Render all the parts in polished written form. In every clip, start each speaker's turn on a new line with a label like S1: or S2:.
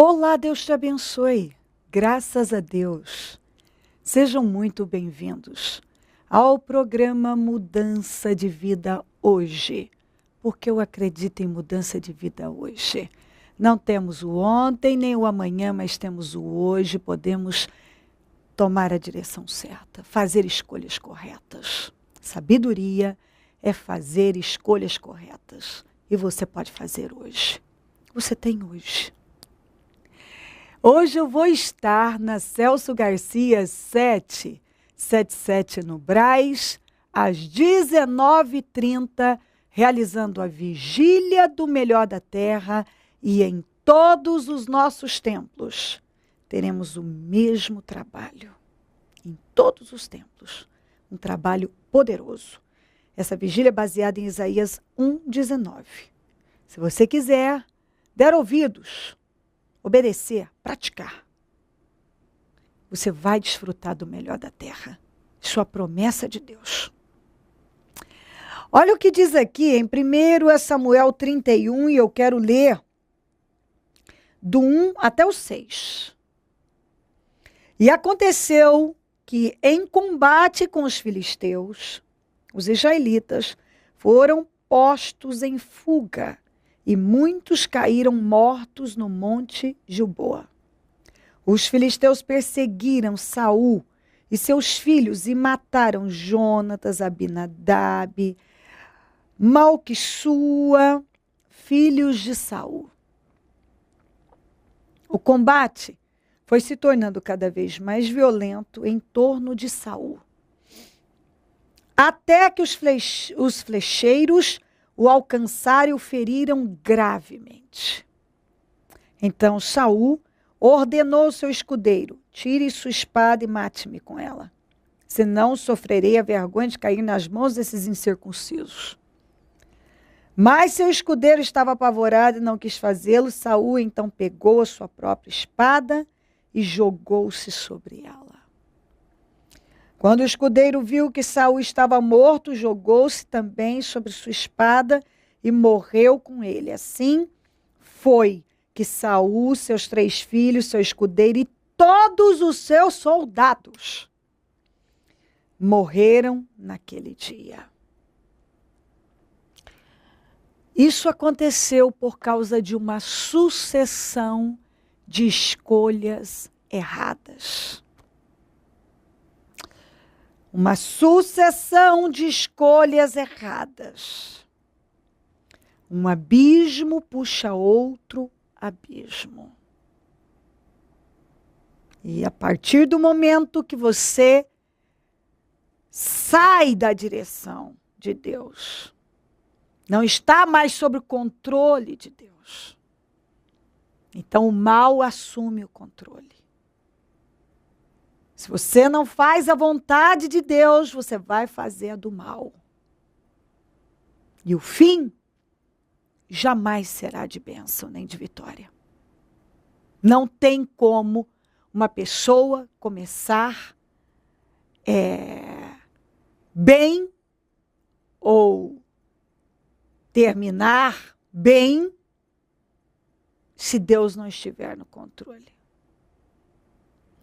S1: Olá, Deus te abençoe. Graças a Deus. Sejam muito bem-vindos ao programa Mudança de Vida Hoje, porque eu acredito em mudança de vida hoje. Não temos o ontem nem o amanhã, mas temos o hoje, podemos tomar a direção certa, fazer escolhas corretas. Sabedoria é fazer escolhas corretas. E você pode fazer hoje. Você tem hoje. Hoje eu vou estar na Celso Garcia 777 no Brás, às 19h30, realizando a Vigília do Melhor da Terra, e em todos os nossos templos teremos o mesmo trabalho. Em todos os templos. Um trabalho poderoso. Essa vigília é baseada em Isaías 1:19. Se você quiser der ouvidos, obedecer, praticar, você vai desfrutar do melhor da terra. Isso é a promessa de Deus. Olha o que diz aqui em 1 Samuel 31, e eu quero ler do 1 até o 6. E aconteceu que em combate com os filisteus, os israelitas foram postos em fuga, e muitos caíram mortos no monte Gilboa. Os filisteus perseguiram Saul e seus filhos e mataram Jonatas, Abinadab, Malquissua, filhos de Saul. O combate foi se tornando cada vez mais violento em torno de Saul, até que os flecheiros o alcançaram e o feriram gravemente. Então Saul ordenou ao seu escudeiro: tire sua espada e mate-me com ela, senão sofrerei a vergonha de cair nas mãos desses incircuncisos. Mas seu escudeiro estava apavorado e não quis fazê-lo. Saul então pegou a sua própria espada e jogou-se sobre ela. Quando o escudeiro viu que Saul estava morto, jogou-se também sobre sua espada e morreu com ele. Assim foi que Saul, seus 3 filhos, seu escudeiro e todos os seus soldados morreram naquele dia. Isso aconteceu por causa de uma sucessão de escolhas erradas. Uma sucessão de escolhas erradas. Um abismo puxa outro abismo. E a partir do momento que você sai da direção de Deus, não está mais sob o controle de Deus, então o mal assume o controle. Se você não faz a vontade de Deus, você vai fazer a do mal. E o fim jamais será de bênção nem de vitória. Não tem como uma pessoa começar bem ou terminar bem se Deus não estiver no controle.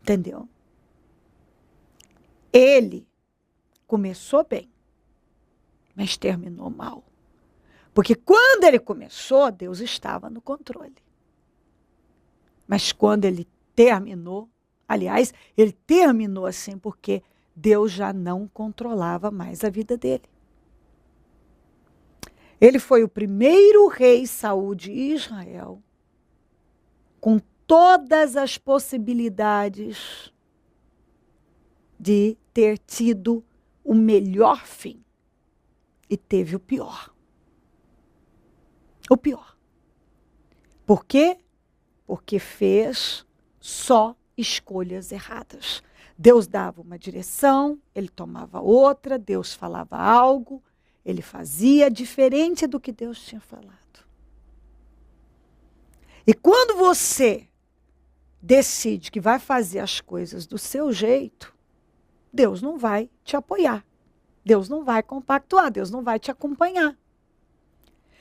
S1: Entendeu? Ele começou bem, mas terminou mal. Porque quando ele começou, Deus estava no controle. Mas quando ele terminou, aliás, ele terminou assim porque Deus já não controlava mais a vida dele. Ele foi o primeiro rei Saul de Israel, com todas as possibilidades de ter tido o melhor fim. E teve o pior. O pior. Por quê? Porque fez só escolhas erradas. Deus dava uma direção, ele tomava outra, Deus falava algo, ele fazia diferente do que Deus tinha falado. E quando você decide que vai fazer as coisas do seu jeito, Deus não vai te apoiar. Deus não vai compactuar, Deus não vai te acompanhar.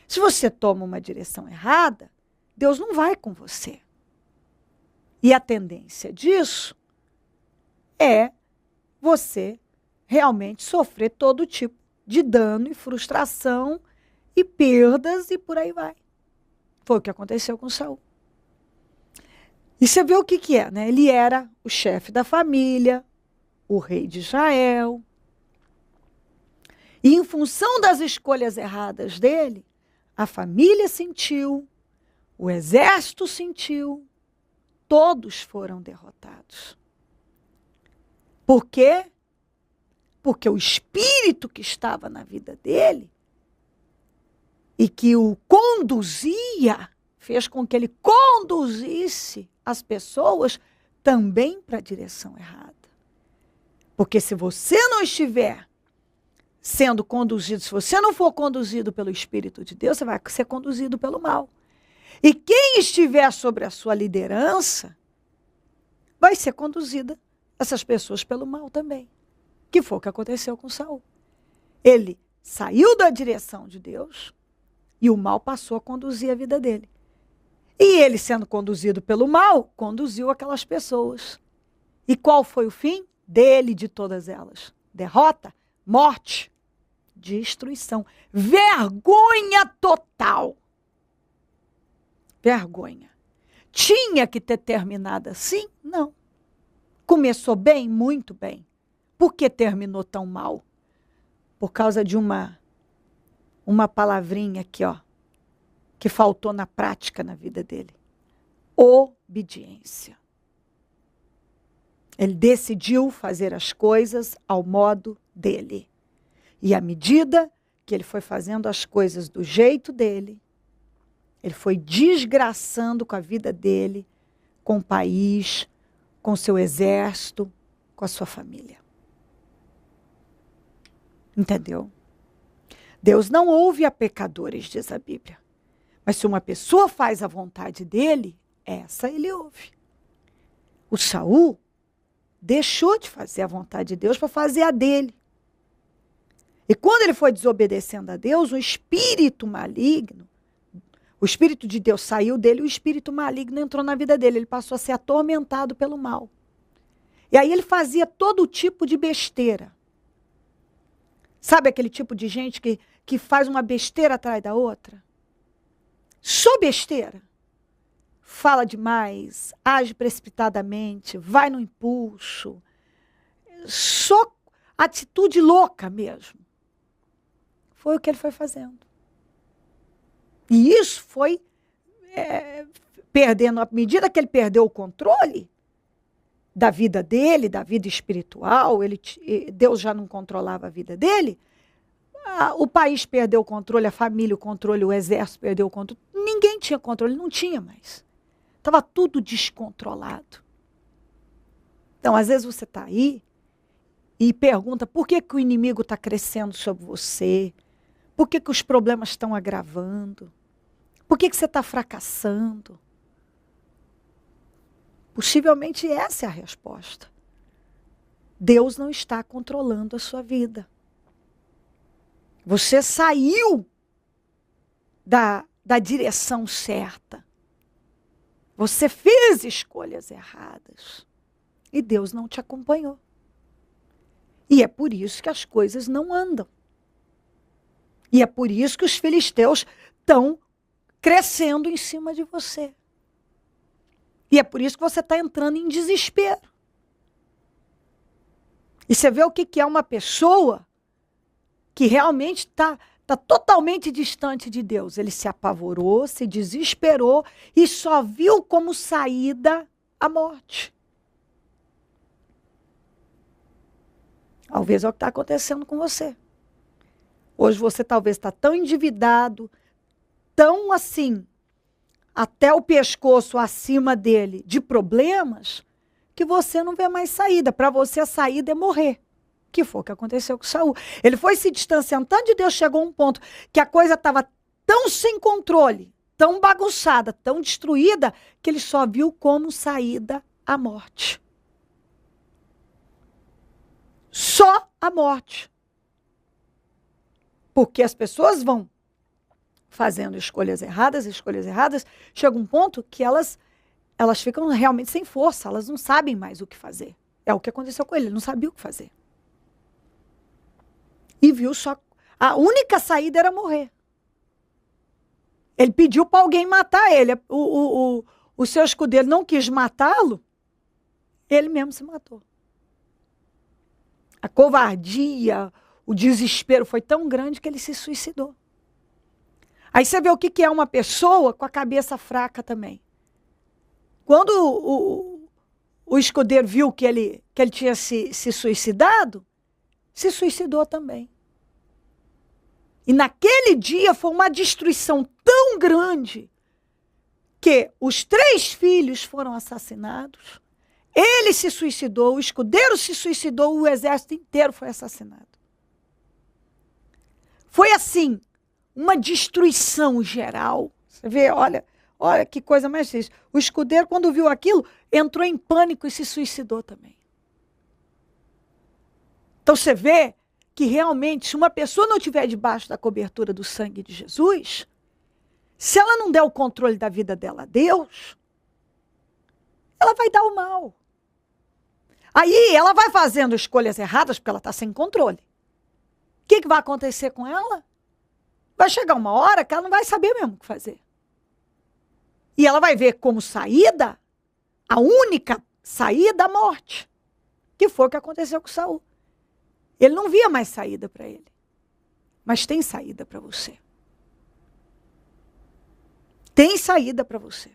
S1: Se você toma uma direção errada, Deus não vai com você. E a tendência disso é você realmente sofrer todo tipo de dano e frustração e perdas e por aí vai. Foi o que aconteceu com Saul. E você vê o que é, né? Ele era o chefe da família, o rei de Israel. E em função das escolhas erradas dele, a família sentiu, o exército sentiu, todos foram derrotados. Por quê? Porque o espírito que estava na vida dele e que o conduzia, fez com que ele conduzisse as pessoas também para a direção errada. Porque se você não estiver sendo conduzido, se você não for conduzido pelo Espírito de Deus, você vai ser conduzido pelo mal. E quem estiver sobre a sua liderança, vai ser conduzida essas pessoas pelo mal também. Que foi o que aconteceu com Saul. Ele saiu da direção de Deus e o mal passou a conduzir a vida dele. E ele, sendo conduzido pelo mal, conduziu aquelas pessoas. E qual foi o fim dele e de todas elas? Derrota, morte, destruição, vergonha total. Vergonha. Tinha que ter terminado assim? Não. Começou bem? Muito bem. Por que terminou tão mal? Por causa de uma palavrinha aqui, ó, que faltou na prática na vida dele. Obediência. Ele decidiu fazer as coisas ao modo dele. E à medida que ele foi fazendo as coisas do jeito dele, ele foi desgraçando com a vida dele, com o país, com seu exército, com a sua família. Entendeu? Deus não ouve a pecadores, diz a Bíblia. Mas se uma pessoa faz a vontade dele, essa ele ouve. O Saul deixou de fazer a vontade de Deus para fazer a dele. E quando ele foi desobedecendo a Deus, o espírito maligno, o espírito de Deus saiu dele, o espírito maligno entrou na vida dele. Ele passou a ser atormentado pelo mal. E aí ele fazia todo tipo de besteira. Sabe aquele tipo de gente que faz uma besteira atrás da outra? Só besteira. Fala demais, age precipitadamente, vai no impulso. Só atitude louca mesmo. Foi o que ele foi fazendo. E isso foi perdendo, à medida que ele perdeu o controle da vida dele, da vida espiritual, Deus já não controlava a vida dele, o país perdeu o controle, a família o controle, o exército perdeu o controle. Ninguém tinha controle, não tinha mais. Estava tudo descontrolado. Então, às vezes você está aí e pergunta por que o inimigo está crescendo sobre você, por que os problemas estão agravando, por que você está fracassando. Possivelmente essa é a resposta. Deus não está controlando a sua vida. Você saiu da direção certa. Você fez escolhas erradas. E Deus não te acompanhou. E é por isso que as coisas não andam. E é por isso que os filisteus estão crescendo em cima de você. E é por isso que você está entrando em desespero. E você vê o que é uma pessoa que realmente está totalmente distante de Deus. Ele se apavorou, se desesperou e só viu como saída a morte. Talvez é o que está acontecendo com você. Hoje você talvez está tão endividado, tão assim, até o pescoço acima dele, de problemas, que você não vê mais saída. Para você a saída é morrer. Que foi o que aconteceu com Saul. Ele foi se distanciando tanto de Deus, chegou a um ponto que a coisa estava tão sem controle, tão bagunçada, tão destruída, que ele só viu como saída a morte. Só a morte. Porque as pessoas vão fazendo escolhas erradas, chega um ponto que elas elas ficam realmente sem força, elas não sabem mais o que fazer. É o que aconteceu com ele não sabia o que fazer. E viu só, a única saída era morrer. Ele pediu para alguém matar ele. O seu escudeiro não quis matá-lo, ele mesmo se matou. A covardia, o desespero foi tão grande que ele se suicidou. Aí você vê o que é uma pessoa com a cabeça fraca também. Quando o escudeiro viu que ele tinha se suicidado, se suicidou também. E naquele dia foi uma destruição tão grande que os 3 filhos foram assassinados, ele se suicidou, o escudeiro se suicidou, o exército inteiro foi assassinado. Foi assim, uma destruição geral. Você vê, olha que coisa mais triste. O escudeiro, quando viu aquilo, entrou em pânico e se suicidou também. Então você vê que realmente, se uma pessoa não estiver debaixo da cobertura do sangue de Jesus, se ela não der o controle da vida dela a Deus, ela vai dar o mal. Aí ela vai fazendo escolhas erradas porque ela está sem controle. O que vai acontecer com ela? Vai chegar uma hora que ela não vai saber mesmo o que fazer. E ela vai ver como saída, a única saída, a morte. Que foi o que aconteceu com Saul. Ele não via mais saída para ele. Mas tem saída para você. Tem saída para você.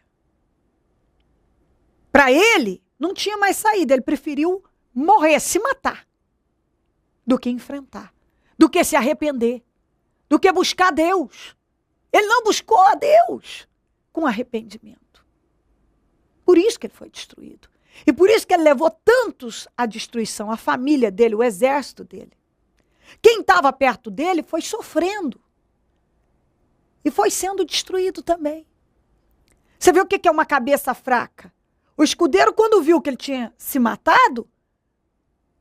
S1: Para ele, não tinha mais saída. Ele preferiu morrer, se matar, do que enfrentar, do que se arrepender, do que buscar Deus. Ele não buscou a Deus com arrependimento. Por isso que ele foi destruído. E por isso que ele levou tantos à destruição, a família dele, o exército dele. Quem estava perto dele foi sofrendo. E foi sendo destruído também. Você vê o que é uma cabeça fraca? O escudeiro, quando viu que ele tinha se matado,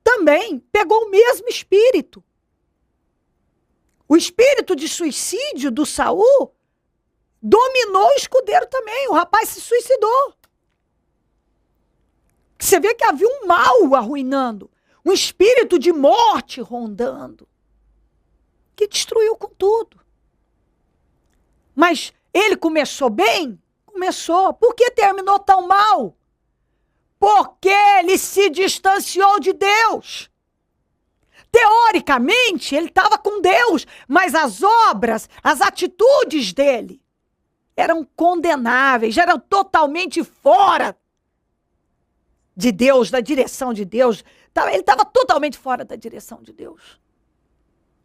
S1: também pegou o mesmo espírito. O espírito de suicídio do Saul dominou o escudeiro também. O rapaz se suicidou. Você vê que havia um mal arruinando, um espírito de morte rondando, que destruiu com tudo. Mas ele começou bem? Começou. Por que terminou tão mal? Porque ele se distanciou de Deus. Teoricamente, ele estava com Deus, mas as obras, as atitudes dele eram condenáveis, eram totalmente fora de Deus, da direção de Deus. Ele estava totalmente fora da direção de Deus.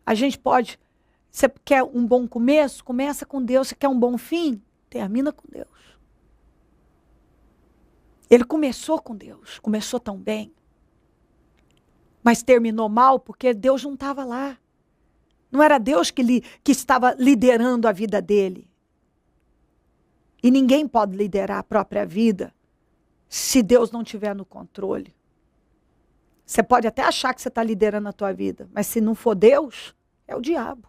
S1: A gente pode, você quer um bom começo? Começa com Deus. Você quer um bom fim? Termina com Deus. Ele começou com Deus, começou tão bem, mas terminou mal porque Deus não estava lá. Não era Deus que estava liderando a vida dele. E ninguém pode liderar a própria vida se Deus não estiver no controle. Você pode até achar que você está liderando a tua vida, mas se não for Deus, é o diabo.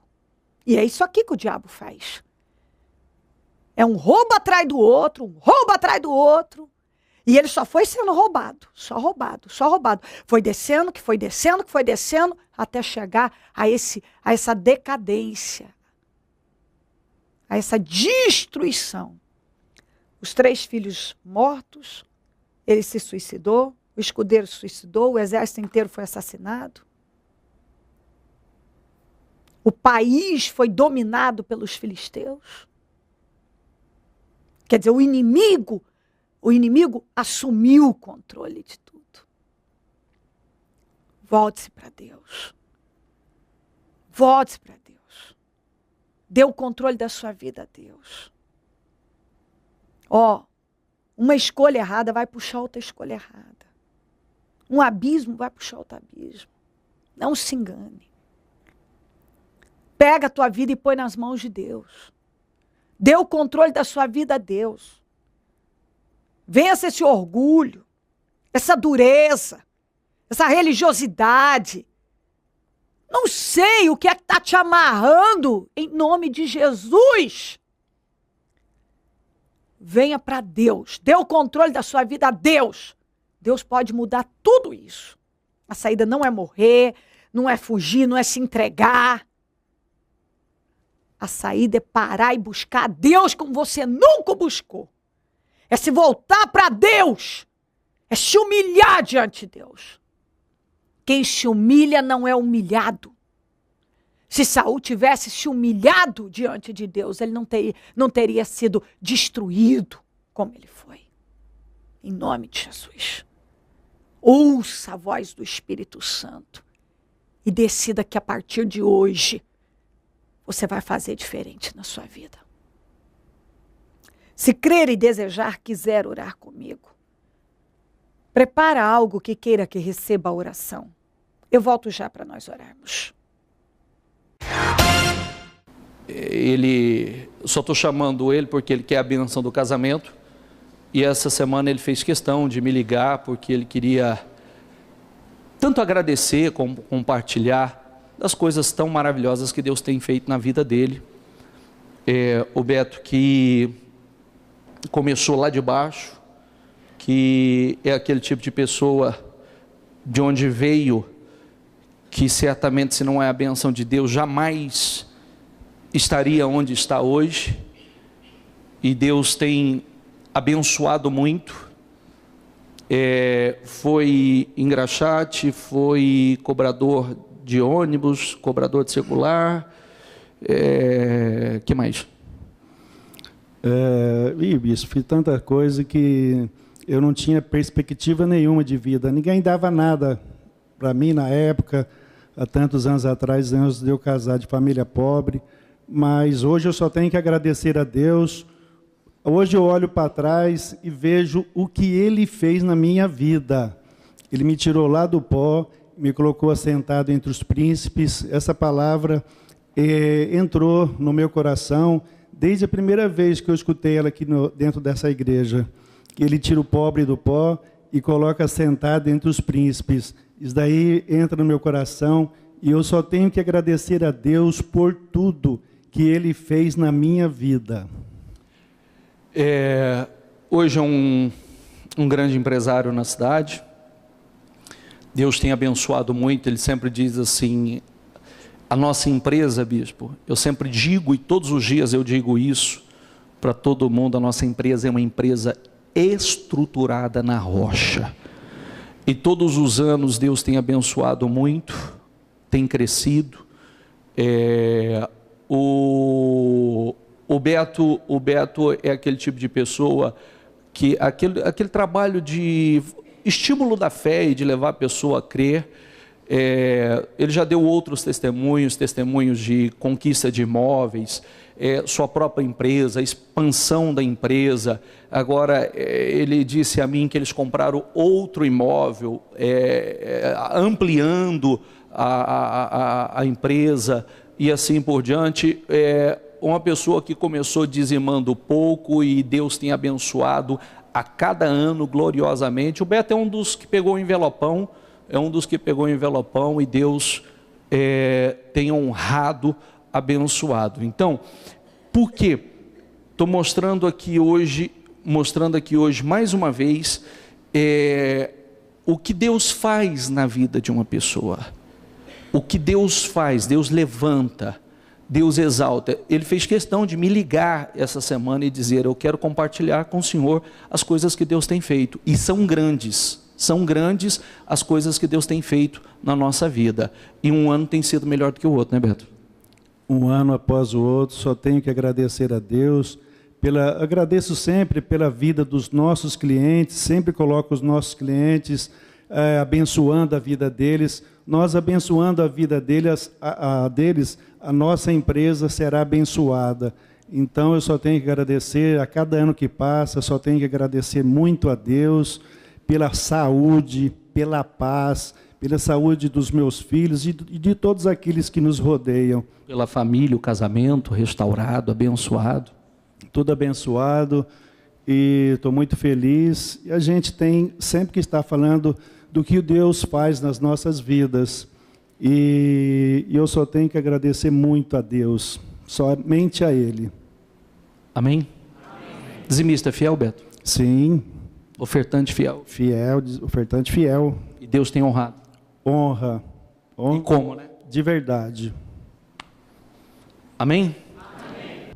S1: E é isso aqui que o diabo faz. É um roubo atrás do outro, um roubo atrás do outro. E ele só foi sendo roubado, só roubado, só roubado. Foi descendo, que foi descendo, que foi descendo, até chegar a essa decadência, a essa destruição. Os 3 filhos mortos, ele se suicidou, o escudeiro se suicidou, o exército inteiro foi assassinado. O país foi dominado pelos filisteus. Quer dizer, o inimigo assumiu o controle de tudo. Volte-se para Deus. Volte-se para Deus. Dê o controle da sua vida a Deus. Uma escolha errada vai puxar outra escolha errada. Um abismo vai puxar outro abismo. Não se engane. Pega a tua vida e põe nas mãos de Deus. Dê o controle da sua vida a Deus. Vença esse orgulho, essa dureza, essa religiosidade. Não sei o que é que está te amarrando, em nome de Jesus. venha para Deus. Dê o controle da sua vida a Deus. Deus pode mudar tudo isso. A saída não é morrer, não é fugir, não é se entregar. A saída é parar e buscar a Deus como você nunca o buscou. É se voltar para Deus. É se humilhar diante de Deus. Quem se humilha não é humilhado. Se Saul tivesse se humilhado diante de Deus, ele não teria sido destruído como ele foi. Em nome de Jesus. Ouça a voz do Espírito Santo e decida que a partir de hoje você vai fazer diferente na sua vida. Se crer e desejar, quiser orar comigo, prepara algo que queira que receba a oração. Eu volto já para nós orarmos.
S2: Só estou chamando ele porque ele quer a bênção do casamento. E essa semana ele fez questão de me ligar porque ele queria tanto agradecer como compartilhar das coisas tão maravilhosas que Deus tem feito na vida dele. O Beto, que começou lá de baixo, que é aquele tipo de pessoa de onde veio, que certamente, se não é a bênção de Deus, jamais estaria onde está hoje. E Deus tem abençoado muito. Foi engraxate, foi cobrador de ônibus, cobrador de circular, que mais?
S3: Bispo, fiz tanta coisa que eu não tinha perspectiva nenhuma de vida. Ninguém dava nada para mim na época, há tantos anos atrás, antes de eu casar, de família pobre. Mas hoje eu só tenho que agradecer a Deus. Hoje eu olho para trás e vejo o que Ele fez na minha vida. Ele me tirou lá do pó, me colocou assentado entre os príncipes. Essa palavra entrou no meu coração desde a primeira vez que eu escutei ela aqui dentro dessa igreja. Que Ele tira o pobre do pó e coloca assentado entre os príncipes. Isso daí entra no meu coração e eu só tenho que agradecer a Deus por tudo que Ele fez na minha vida.
S2: Hoje é um grande empresário na cidade. Deus tem abençoado muito. Ele sempre diz assim, a nossa empresa, bispo, eu sempre digo, e todos os dias eu digo isso para todo mundo, a nossa empresa é uma empresa estruturada na rocha. E todos os anos Deus tem abençoado muito, tem crescido. O Beto é aquele tipo de pessoa que aquele trabalho de estímulo da fé e de levar a pessoa a crer, ele já deu outros testemunhos de conquista de imóveis, sua própria empresa, expansão da empresa. Agora ele disse a mim que eles compraram outro imóvel, ampliando a empresa e assim por diante. Uma pessoa que começou dizimando pouco e Deus tem abençoado a cada ano gloriosamente. O Beto é um dos que pegou o envelopão, e Deus tem honrado, abençoado. Então, por quê? Estou mostrando aqui hoje mais uma vez o que Deus faz na vida de uma pessoa. O que Deus faz, Deus levanta, Deus exalta. Ele fez questão de me ligar essa semana e dizer, eu quero compartilhar com o Senhor as coisas que Deus tem feito. E são grandes as coisas que Deus tem feito na nossa vida. E um ano tem sido melhor do que o outro, né, Beto?
S3: Um ano após o outro, só tenho que agradecer a Deus. Agradeço sempre pela vida dos nossos clientes, sempre coloco os nossos clientes abençoando a vida deles. Nós abençoando a vida deles, a nossa empresa será abençoada. Então eu só tenho que agradecer a cada ano que passa, só tenho que agradecer muito a Deus pela saúde, pela paz, pela saúde dos meus filhos e de todos aqueles que nos rodeiam.
S2: Pela família, o casamento restaurado, abençoado.
S3: Tudo abençoado e estou muito feliz. E a gente tem sempre que estar falando do que Deus faz nas nossas vidas. E eu só tenho que agradecer muito a Deus, somente a Ele.
S2: Amém? Dizimista fiel, Beto?
S3: Sim.
S2: Ofertante fiel?
S3: Fiel, ofertante fiel.
S2: E Deus tem honrado?
S3: Honra.
S2: E como, né?
S3: De verdade.
S2: Amém?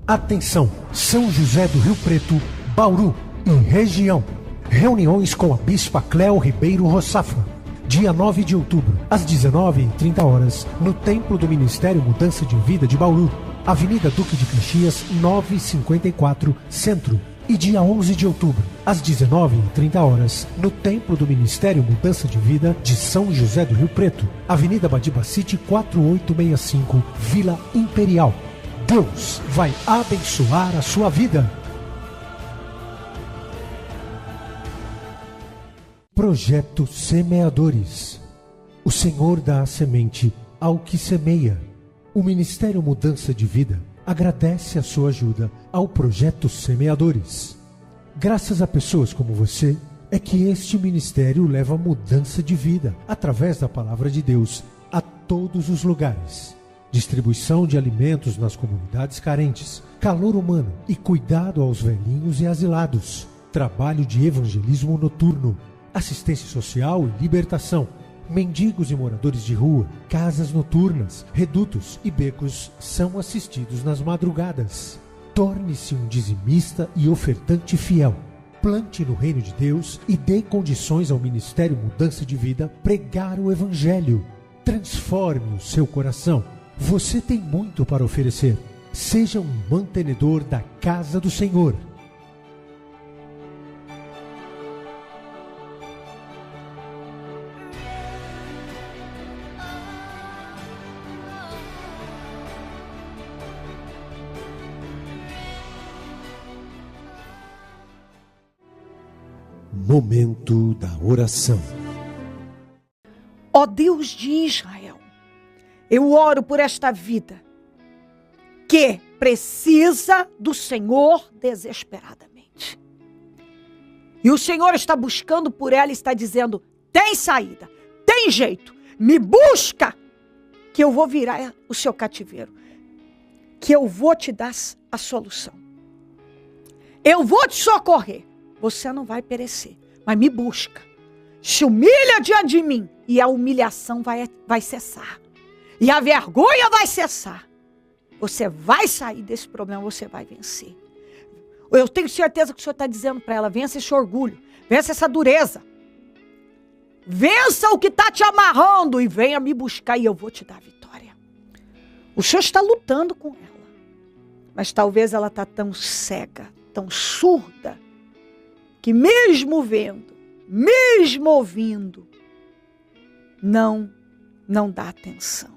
S4: Atenção, São José do Rio Preto, Bauru e região. Reuniões com a Bispa Cléo Ribeiro Roçafra. Dia 9 de outubro, às 19h30, no Templo do Ministério Mudança de Vida de Bauru, Avenida Duque de Caxias, 954, Centro. E dia 11 de outubro, às 19h30, no Templo do Ministério Mudança de Vida de São José do Rio Preto, Avenida Badibacite 4865, Vila Imperial. Deus vai abençoar a sua vida. Projeto Semeadores. O Senhor dá a semente ao que semeia. O Ministério Mudança de Vida agradece a sua ajuda ao Projeto Semeadores. Graças a pessoas como você, é que este ministério leva mudança de vida, através da Palavra de Deus, a todos os lugares. Distribuição de alimentos nas comunidades carentes, calor humano e cuidado aos velhinhos e asilados. Trabalho de evangelismo noturno, assistência social e libertação. Mendigos e moradores de rua, casas noturnas, redutos e becos são assistidos nas madrugadas. Torne-se um dizimista e ofertante fiel. Plante no reino de Deus e dê condições ao Ministério Mudança de Vida pregar o Evangelho. Transforme o seu coração. Você tem muito para oferecer. Seja um mantenedor da casa do Senhor. Momento da oração.
S1: Ó Deus de Israel, eu oro por esta vida que precisa do Senhor desesperadamente. E o Senhor está buscando por ela e está dizendo, tem saída, tem jeito, me busca, que eu vou virar o seu cativeiro, que eu vou te dar a solução. Eu vou te socorrer, você não vai perecer, mas me busca. Se humilha diante de mim e a humilhação vai cessar. E a vergonha vai cessar. Você vai sair desse problema, você vai vencer. Eu tenho certeza que o Senhor está dizendo para ela, vença esse orgulho, vença essa dureza. Vença o que está te amarrando e venha me buscar e eu vou te dar a vitória. O Senhor está lutando com ela. Mas talvez ela está tão cega, tão surda, que mesmo vendo, mesmo ouvindo, não dá atenção.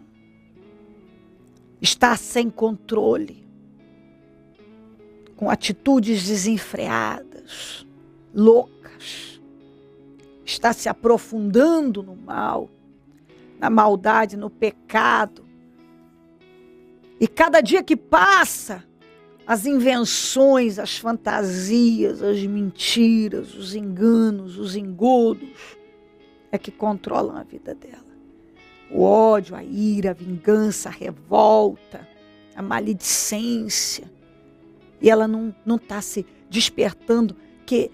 S1: Está sem controle, com atitudes desenfreadas, loucas. Está se aprofundando no mal, na maldade, no pecado. E cada dia que passa, as invenções, as fantasias, as mentiras, os enganos, os engodos, é que controlam a vida dela. O ódio, a ira, a vingança, a revolta, a maledicência. E ela não está se despertando que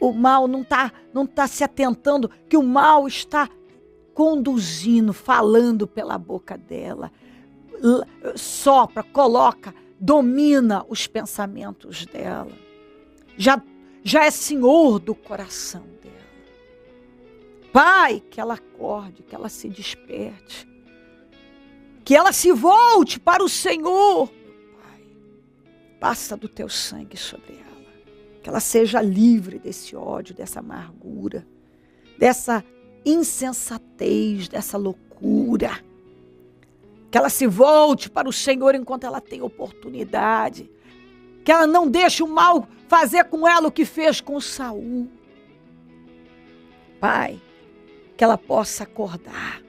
S1: o mal não tá se atentando, que o mal está conduzindo, falando pela boca dela. Sopra, coloca, domina os pensamentos dela. Já é senhor do coração dela. Pai, que ela acorde, que ela se desperte, que ela se volte para o Senhor. Pai, passa do teu sangue sobre ela, que ela seja livre desse ódio, dessa amargura, dessa insensatez, dessa loucura, que ela se volte para o Senhor enquanto ela tem oportunidade, que ela não deixe o mal fazer com ela o que fez com Saul. Pai, que ela possa acordar.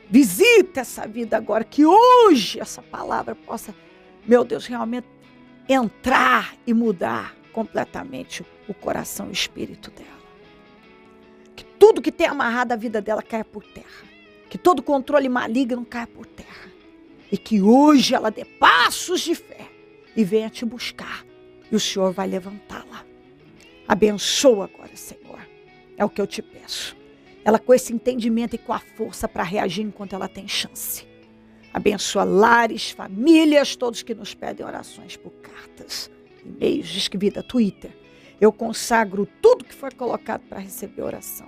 S1: Visita essa vida agora, que hoje essa palavra possa, meu Deus, realmente entrar e mudar completamente o coração e o espírito dela. Que tudo que tem amarrado a vida dela caia por terra. Que todo controle maligno caia por terra. E que hoje ela dê passos de fé e venha te buscar. e o Senhor vai levantá-la. Abençoa agora, Senhor. É o que eu te peço. Ela com esse entendimento e com a força para reagir enquanto ela tem chance. Abençoa lares, famílias, todos que nos pedem orações por cartas, e-mails, Disque Vida, Twitter. Eu consagro tudo que foi colocado para receber oração.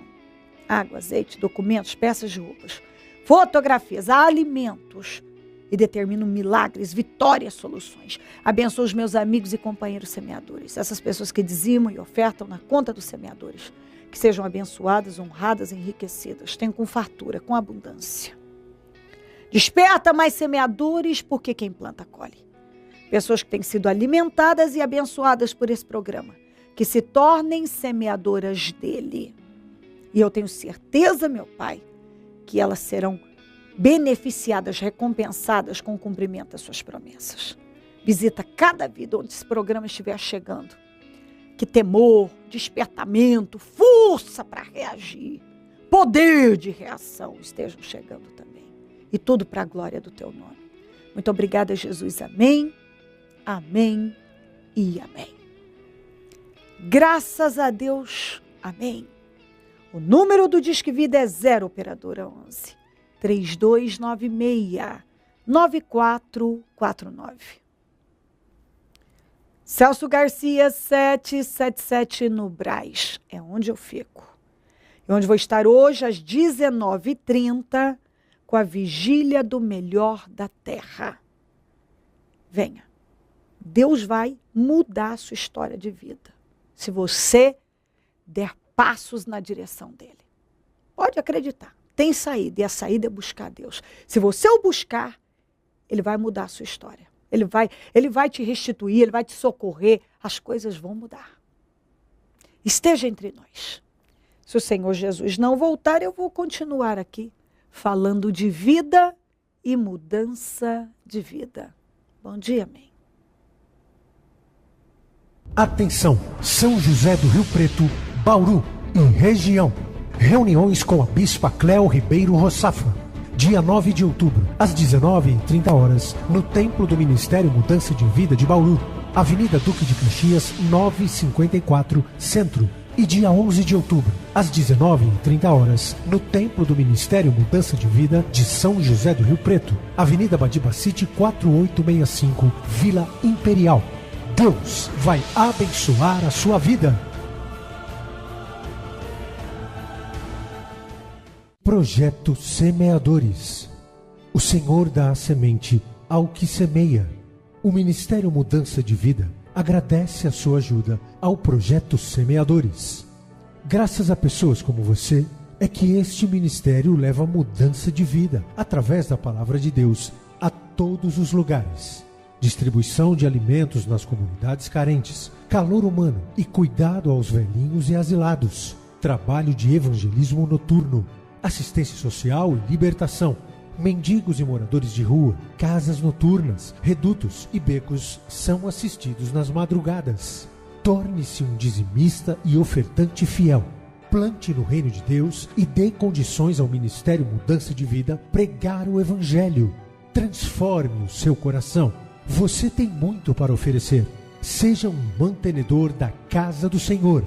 S1: Água, azeite, documentos, peças de roupas, fotografias, alimentos. E determino milagres, vitórias, soluções. Abençoa os meus amigos e companheiros semeadores. Essas pessoas que dizimam e ofertam na conta dos semeadores. Que sejam abençoadas, honradas, enriquecidas. Tenham com fartura, com abundância. Desperta mais semeadores, porque quem planta colhe. Pessoas que têm sido alimentadas e abençoadas por esse programa. Que se tornem semeadoras dele. E eu tenho certeza, meu Pai, que elas serão beneficiadas, recompensadas com o cumprimento das suas promessas. Visita cada vida onde esse programa estiver chegando. Que temor, despertamento, força para reagir, poder de reação estejam chegando também. E tudo para a glória do teu nome. Muito obrigada, Jesus. Amém, amém e amém. Graças a Deus, amém. O número do Disque Vida é 0 operadora 11 3296-9449. Celso Garcia, 777 no Brás. É onde eu fico. E onde vou estar hoje às 19h30 com a Vigília do Melhor da Terra. Venha. Deus vai mudar a sua história de vida. Se você der passos na direção dele. Pode acreditar. Tem saída, e a saída é buscar Deus. Se você o buscar, ele vai mudar a sua história. Ele vai te restituir, ele vai te socorrer. As coisas vão mudar. Esteja entre nós. Se o Senhor Jesus não voltar, eu vou continuar aqui falando de vida e mudança de vida. Bom dia, amém.
S4: Atenção, São José do Rio Preto, Bauru e região. Reuniões com a Bispa Cléo Ribeiro Roçafra. Dia 9 de outubro, às 19h30, no Templo do Ministério Mudança de Vida de Bauru, Avenida Duque de Caxias, 954, Centro. E dia 11 de outubro, às 19h30, no Templo do Ministério Mudança de Vida de São José do Rio Preto, Avenida Badibacite, 4865, Vila Imperial. Deus vai abençoar a sua vida. Projeto Semeadores. O Senhor dá a semente ao que semeia. O Ministério Mudança de Vida agradece a sua ajuda ao Projeto Semeadores. Graças a pessoas como você, é que este ministério leva mudança de vida, através da Palavra de Deus, a todos os lugares. Distribuição de alimentos nas comunidades carentes, calor humano e cuidado aos velhinhos e asilados. Trabalho de evangelismo noturno. Assistência social e libertação, mendigos e moradores de rua, casas noturnas, redutos e becos são assistidos nas madrugadas. Torne-se um dizimista e ofertante fiel. Plante no reino de Deus e dê condições ao Ministério Mudança de Vida pregar o Evangelho. Transforme o seu coração. Você tem muito para oferecer. Seja um mantenedor da casa do Senhor.